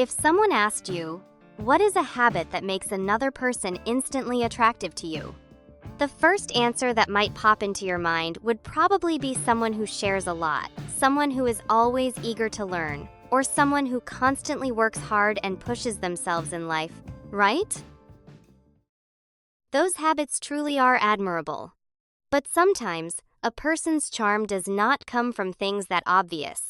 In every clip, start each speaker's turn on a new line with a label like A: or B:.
A: If someone asked you, what is a habit that makes another person instantly attractive to you? The first answer that might pop into your mind would probably be someone who shares a lot, someone who is always eager to learn, or someone who constantly works hard and pushes themselves in life, right? Those habits truly are admirable. But sometimes, a person's charm does not come from things that obvious.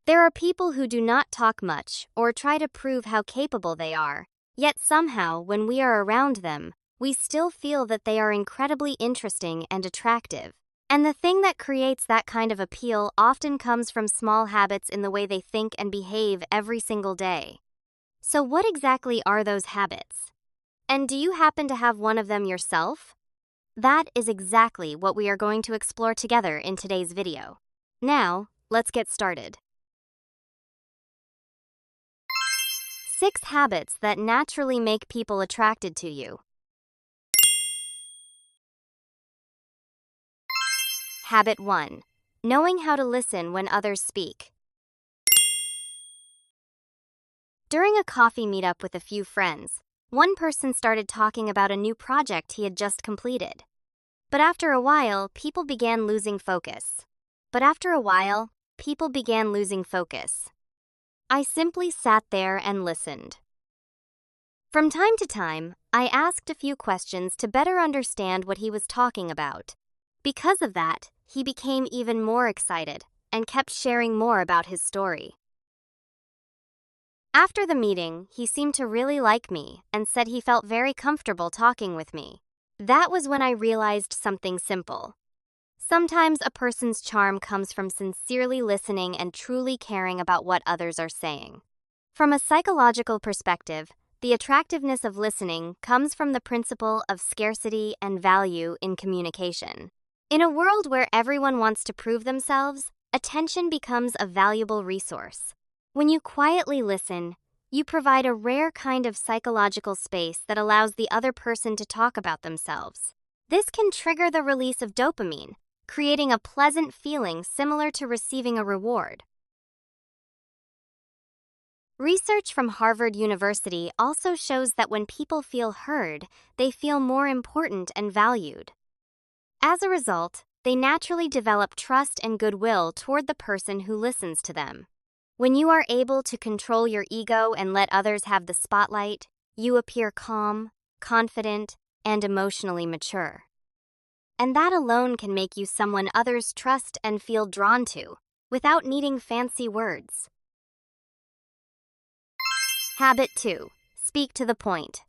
A: There are people who do not talk much or try to prove how capable they are, yet somehow, when we are around them, we still feel that they are incredibly interesting and attractive. And the thing that creates that kind of appeal often comes from small habits in the way they think and behave every single day. So what exactly are those habits? And do you happen to have one of them yourself? That is exactly what we are going to explore together in today's video. Now, let's get started. 6 habits that naturally make people attracted to you. Habit 1. Knowing how to listen when others speak. During a coffee meetup with a few friends, one person started talking about a new project he had just completed. But after a while, people began losing focus. I simply sat there and listened. From time to time, I asked a few questions to better understand what he was talking about. Because of that, he became even more excited and kept sharing more about his story. After the meeting, he seemed to really like me and said he felt very comfortable talking with me. That was when I realized something simple. Sometimes a person's charm comes from sincerely listening and truly caring about what others are saying. From a psychological perspective, the attractiveness of listening comes from the principle of scarcity and value in communication. In a world where everyone wants to prove themselves, attention becomes a valuable resource. When you quietly listen, you provide a rare kind of psychological space that allows the other person to talk about themselves. This can trigger the release of dopamine, creating a pleasant feeling similar to receiving a reward. Research from Harvard University also shows that when people feel heard, they feel more important and valued. As a result, they naturally develop trust and goodwill toward the person who listens to them. When you are able to control your ego and let others have the spotlight, you appear calm, confident, and emotionally mature. And that alone can make you someone others trust and feel drawn to, without needing fancy words. Habit 2. Speak to the point.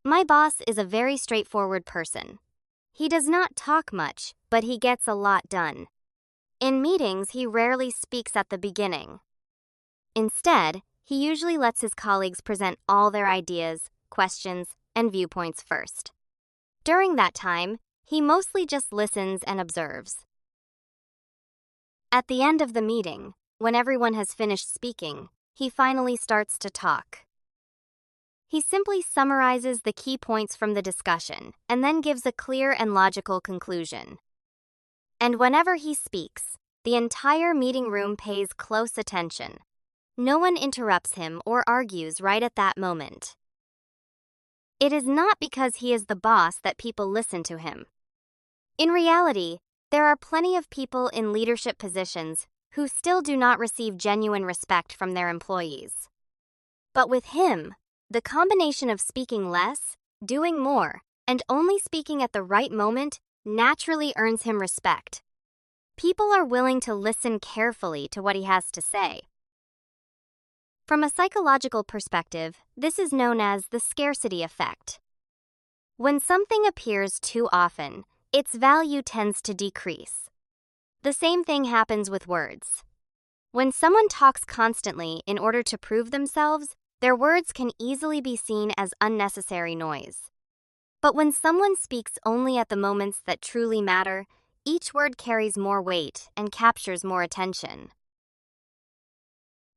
A: My boss is a very straightforward person. He does not talk much, but he gets a lot done. In meetings, he rarely speaks at the beginning. Instead, he usually lets his colleagues present all their ideas, questions, and viewpoints first. During that time, he mostly just listens and observes. At the end of the meeting, when everyone has finished speaking, he finally starts to talk. He simply summarizes the key points from the discussion and then gives a clear and logical conclusion. And whenever he speaks, the entire meeting room pays close attention. No one interrupts him or argues right at that moment. It is not because he is the boss that people listen to him. In reality, there are plenty of people in leadership positions who still do not receive genuine respect from their employees. But with him, the combination of speaking less, doing more, and only speaking at the right moment naturally earns him respect. People are willing to listen carefully to what he has to say. From a psychological perspective, this is known as the scarcity effect. When something appears too often, its value tends to decrease. The same thing happens with words. When someone talks constantly in order to prove themselves, their words can easily be seen as unnecessary noise. But when someone speaks only at the moments that truly matter, each word carries more weight and captures more attention.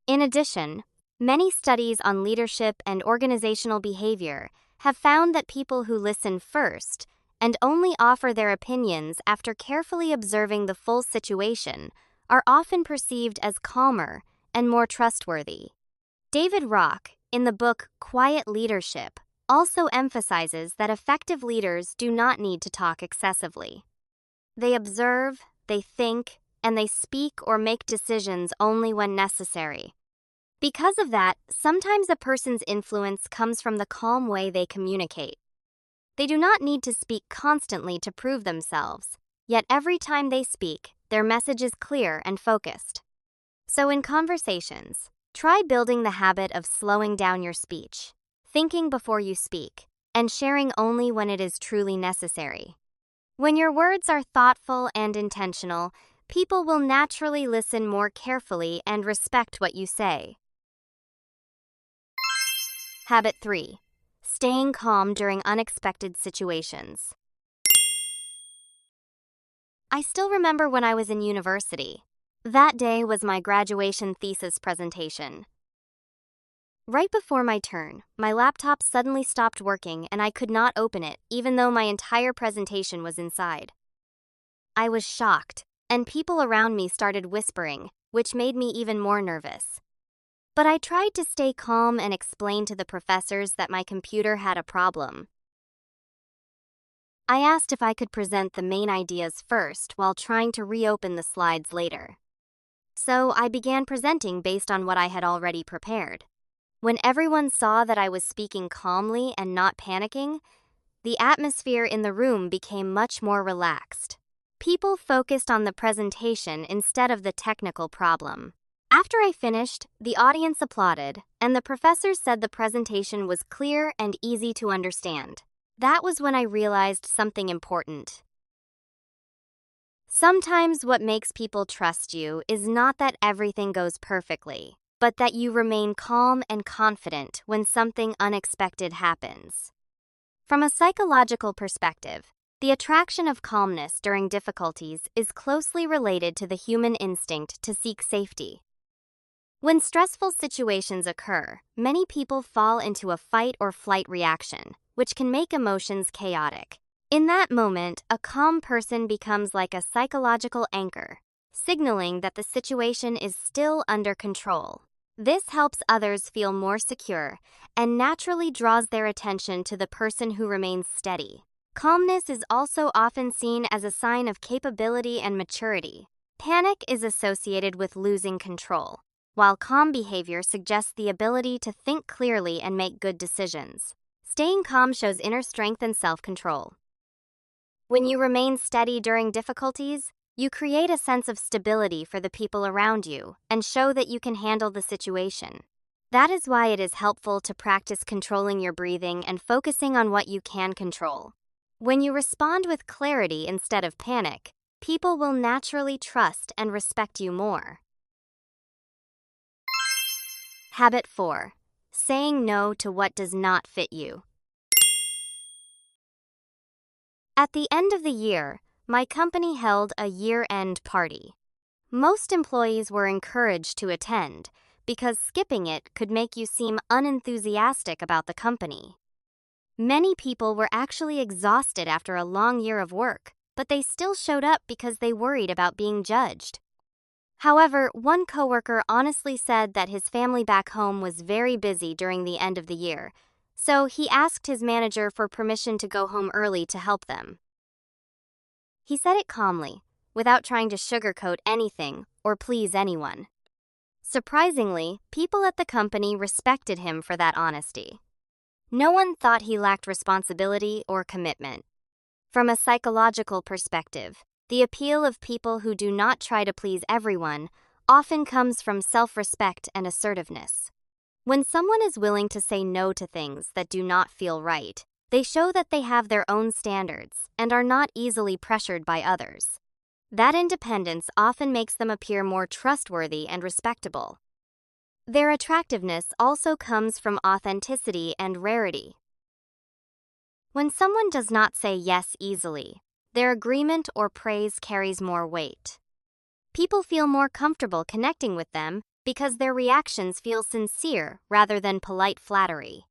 A: In addition, many studies on leadership and organizational behavior have found that people who listen first and only offer their opinions after carefully observing the full situation are often perceived as calmer and more trustworthy. David Rock, in the book Quiet Leadership, also emphasizes that effective leaders do not need to talk excessively. They observe, they think, and they speak or make decisions only when necessary. Because of that, sometimes a person's influence comes from the calm way they communicate. They do not need to speak constantly to prove themselves, yet every time they speak, their message is clear and focused. So in conversations, try building the habit of slowing down your speech, thinking before you speak, and sharing only when it is truly necessary. When your words are thoughtful and intentional, people will naturally listen more carefully and respect what you say. Habit 3. Staying calm during unexpected situations. I still remember when I was in university. That day was my graduation thesis presentation. Right before my turn, my laptop suddenly stopped working and I could not open it, even though my entire presentation was inside. I was shocked, and people around me started whispering, which made me even more nervous. But I tried to stay calm and explain to the professors that my computer had a problem. I asked if I could present the main ideas first while trying to reopen the slides later. So I began presenting based on what I had already prepared. When everyone saw that I was speaking calmly and not panicking, the atmosphere in the room became much more relaxed. People focused on the presentation instead of the technical problem. After I finished, the audience applauded, and the professor said the presentation was clear and easy to understand. That was when I realized something important. Sometimes what makes people trust you is not that everything goes perfectly, but that you remain calm and confident when something unexpected happens. From a psychological perspective, the attraction of calmness during difficulties is closely related to the human instinct to seek safety. When stressful situations occur, many people fall into a fight or flight reaction, which can make emotions chaotic. In that moment, a calm person becomes like a psychological anchor, signaling that the situation is still under control. This helps others feel more secure and naturally draws their attention to the person who remains steady. Calmness is also often seen as a sign of capability and maturity. Panic is associated with losing control, while calm behavior suggests the ability to think clearly and make good decisions. Staying calm shows inner strength and self-control. When you remain steady during difficulties, you create a sense of stability for the people around you and show that you can handle the situation. That is why it is helpful to practice controlling your breathing and focusing on what you can control. When you respond with clarity instead of panic, people will naturally trust and respect you more. Habit 4. Saying no to what does not fit you. At the end of the year, my company held a year-end party. Most employees were encouraged to attend because skipping it could make you seem unenthusiastic about the company. Many people were actually exhausted after a long year of work, but they still showed up because they worried about being judged. However, one coworker honestly said that his family back home was very busy during the end of the year, so he asked his manager for permission to go home early to help them. He said it calmly, without trying to sugarcoat anything or please anyone. Surprisingly, people at the company respected him for that honesty. No one thought he lacked responsibility or commitment. From a psychological perspective, the appeal of people who do not try to please everyone often comes from self-respect and assertiveness. When someone is willing to say no to things that do not feel right, they show that they have their own standards and are not easily pressured by others. That independence often makes them appear more trustworthy and respectable. Their attractiveness also comes from authenticity and rarity. When someone does not say yes easily, their agreement or praise carries more weight. People feel more comfortable connecting with them because their reactions feel sincere rather than polite flattery.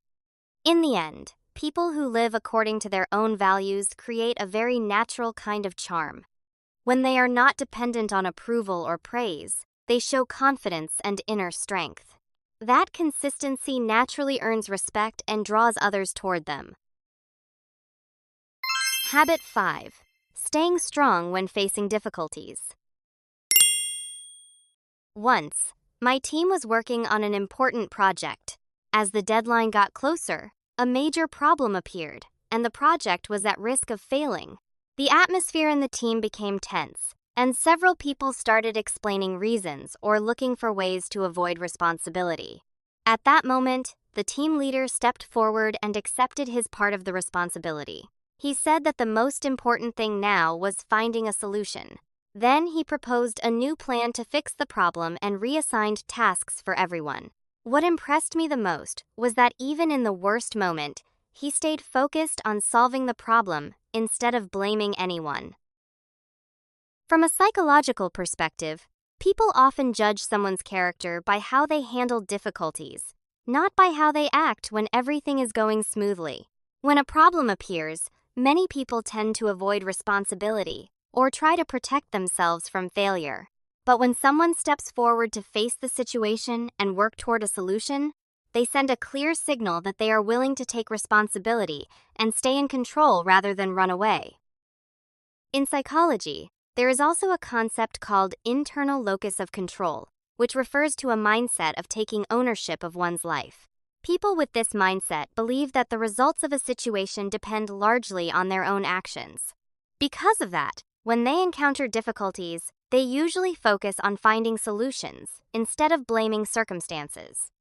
A: In the end, people who live according to their own values create a very natural kind of charm. When they are not dependent on approval or praise, they show confidence and inner strength. That consistency naturally earns respect and draws others toward them. Habit 5. Staying strong when facing difficulties. Once, my team was working on an important project. As the deadline got closer, a major problem appeared, and the project was at risk of failing. The atmosphere in the team became tense, and several people started explaining reasons or looking for ways to avoid responsibility. At that moment, the team leader stepped forward and accepted his part of the responsibility. He said that the most important thing now was finding a solution. Then he proposed a new plan to fix the problem and reassigned tasks for everyone. What impressed me the most was that even in the worst moment, he stayed focused on solving the problem instead of blaming anyone. From a psychological perspective, people often judge someone's character by how they handle difficulties, not by how they act when everything is going smoothly. When a problem appears, many people tend to avoid responsibility or try to protect themselves from failure. But when someone steps forward to face the situation and work toward a solution, they send a clear signal that they are willing to take responsibility and stay in control rather than run away. In psychology, there is also a concept called internal locus of control, which refers to a mindset of taking ownership of one's life. People with this mindset believe that the results of a situation depend largely on their own actions. Because of that, when they encounter difficulties, they usually focus on finding solutions instead of blaming circumstances.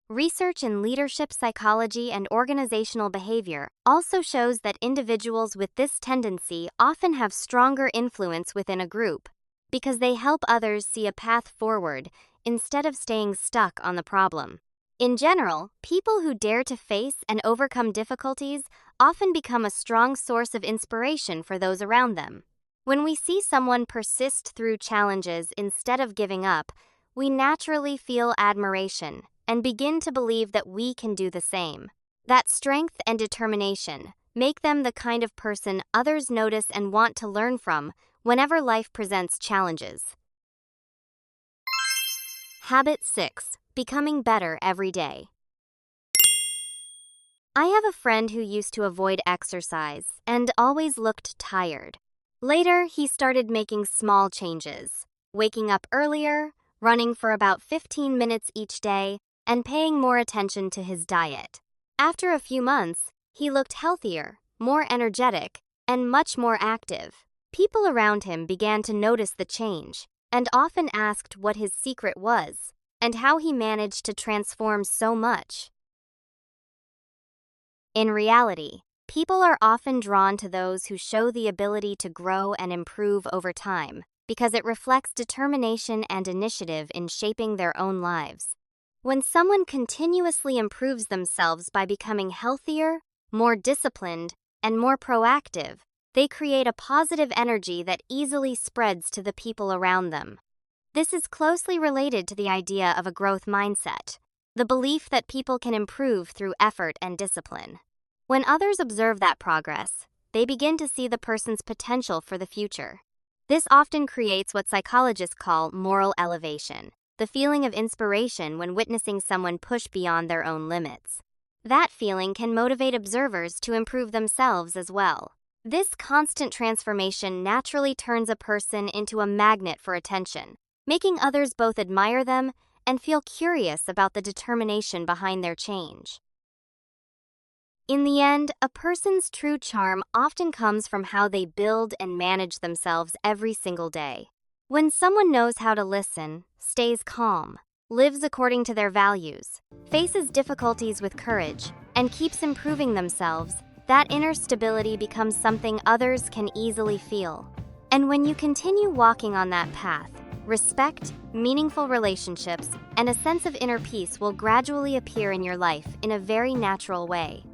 A: Research in leadership psychology and organizational behavior also shows that individuals with this tendency often have stronger influence within a group because they help others see a path forward instead of staying stuck on the problem. In general, people who dare to face and overcome difficulties often become a strong source of inspiration for those around them. When we see someone persist through challenges instead of giving up, we naturally feel admiration and begin to believe that we can do the same. That strength and determination make them the kind of person others notice and want to learn from whenever life presents challenges. Habit 6. Becoming better every day. I have a friend who used to avoid exercise and always looked tired. Later, he started making small changes, waking up earlier, running for about 15 minutes each day, and paying more attention to his diet. After a few months, he looked healthier, more energetic, and much more active. People around him began to notice the change and often asked what his secret was and how he managed to transform so much. In reality, people are often drawn to those who show the ability to grow and improve over time because it reflects determination and initiative in shaping their own lives. When someone continuously improves themselves by becoming healthier, more disciplined, and more proactive, they create a positive energy that easily spreads to the people around them. This is closely related to the idea of a growth mindset, the belief that people can improve through effort and discipline. When others observe that progress, they begin to see the person's potential for the future. This often creates what psychologists call moral elevation, the feeling of inspiration when witnessing someone push beyond their own limits. That feeling can motivate observers to improve themselves as well. This constant transformation naturally turns a person into a magnet for attention, making others both admire them and feel curious about the determination behind their change. In the end, a person's true charm often comes from how they build and manage themselves every single day. When someone knows how to listen, stays calm, lives according to their values, faces difficulties with courage, and keeps improving themselves, that inner stability becomes something others can easily feel. And when you continue walking on that path, respect, meaningful relationships, and a sense of inner peace will gradually appear in your life in a very natural way.